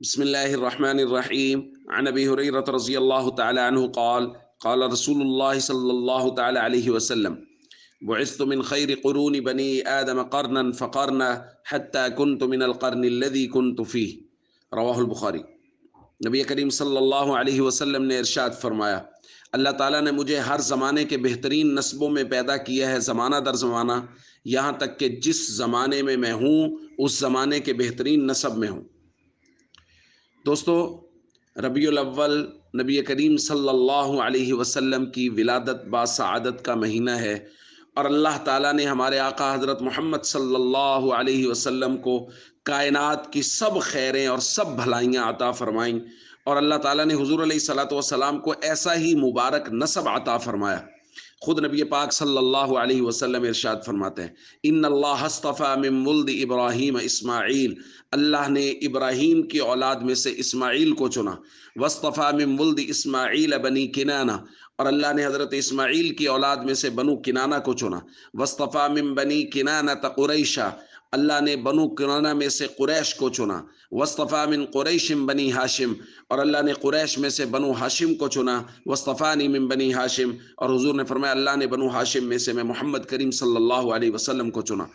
بسم الله الرحمن الرحيم عن أبي هريرة رضي الله تعالى عنه قال قال رسول الله صلى الله تعالى عليه وسلم بعثت من خير قرون بني آدم قرنا فقرنا حتى كنت من القرن الذي كنت فيه رواہ البخاری۔ نبی کریم صلی اللہ علیہ وسلم نے ارشاد فرمایا، اللہ تعالیٰ نے مجھے ہر زمانے کے بہترین نسبوں میں پیدا کیا ہے، زمانہ در زمانہ، یہاں تک کہ جس زمانے میں میں ہوں اس زمانے کے بہترین نسب میں ہوں۔ دوستو، ربیع الاول نبی کریم صلی اللہ علیہ وسلم کی ولادت باسعادت کا مہینہ ہے، اور اللہ تعالیٰ نے ہمارے آقا حضرت محمد صلی اللہ علیہ وسلم کو کائنات کی سب خیریں اور سب بھلائیاں عطا فرمائیں، اور اللہ تعالیٰ نے حضور علیہ الصلوۃ والسلام کو ایسا ہی مبارک نسب عطا فرمایا۔ خود نبی پاک صلی اللہ علیہ وسلم ارشاد فرماتے ہیں، ان اللہ اصطفیٰ من ولد ابراہیم اسماعیل، اللہ نے ابراہیم کی اولاد میں سے اسماعیل کو چنا، واصطفیٰ من ولد اسماعیل بنی کنانہ، اور اللہ نے حضرت اسماعیل کی اولاد میں سے بنو کنانہ کو چنا، واصطفیٰ من بنی کنانہ قریشہ، اللہ نے بنو کنانہ میں سے قریش کو چنا، واصطفیٰ من قریش بنی ہاشم، اور اللہ نے قریش میں سے بنو ہاشم کو چنا، واصطفانی من بنی ہاشم، اور حضور نے فرمایا اللہ نے بنو ہاشم میں سے میں محمد کریم صلی اللہ علیہ وسلم کو چنا۔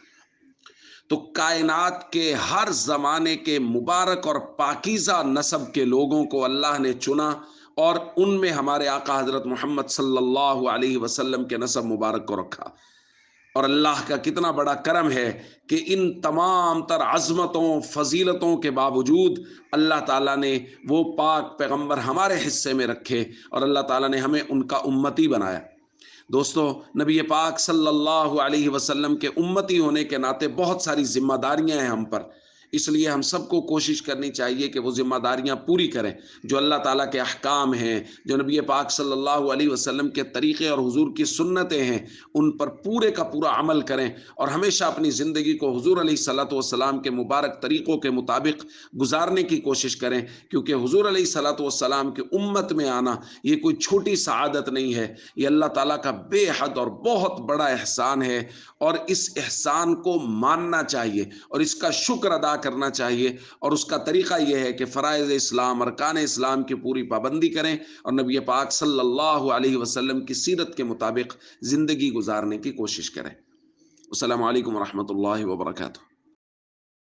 تو کائنات کے ہر زمانے کے مبارک اور پاکیزہ نسب کے لوگوں کو اللہ نے چنا، اور ان میں ہمارے آقا حضرت محمد صلی اللہ علیہ وسلم کے نسب مبارک کو رکھا۔ اور اللہ کا کتنا بڑا کرم ہے کہ ان تمام تر عظمتوں فضیلتوں کے باوجود اللہ تعالیٰ نے وہ پاک پیغمبر ہمارے حصے میں رکھے، اور اللہ تعالیٰ نے ہمیں ان کا امتی بنایا۔ دوستو، نبی پاک صلی اللہ علیہ وسلم کے امتی ہونے کے ناطے بہت ساری ذمہ داریاں ہیں ہم پر، اس لیے ہم سب کو کوشش کرنی چاہیے کہ وہ ذمہ داریاں پوری کریں۔ جو اللہ تعالیٰ کے احکام ہیں، جو نبی پاک صلی اللہ علیہ وسلم کے طریقے اور حضور کی سنتیں ہیں، ان پر پورے کا پورا عمل کریں، اور ہمیشہ اپنی زندگی کو حضور علیہ الصلوۃ والسلام کے مبارک طریقوں کے مطابق گزارنے کی کوشش کریں، کیونکہ حضور علیہ الصلوۃ والسلام کی امت میں آنا یہ کوئی چھوٹی سعادت نہیں ہے، یہ اللہ تعالیٰ کا بے حد اور بہت بڑا احسان ہے، اور اس احسان کو ماننا چاہیے اور اس کا شکر ادا کرنا چاہیے، اور اس کا طریقہ یہ ہے کہ فرائض اسلام، ارکان اسلام کی پوری پابندی کریں، اور نبی پاک صلی اللہ علیہ وسلم کی سیرت کے مطابق زندگی گزارنے کی کوشش کریں۔ السلام علیکم ورحمۃ اللہ وبرکاتہ۔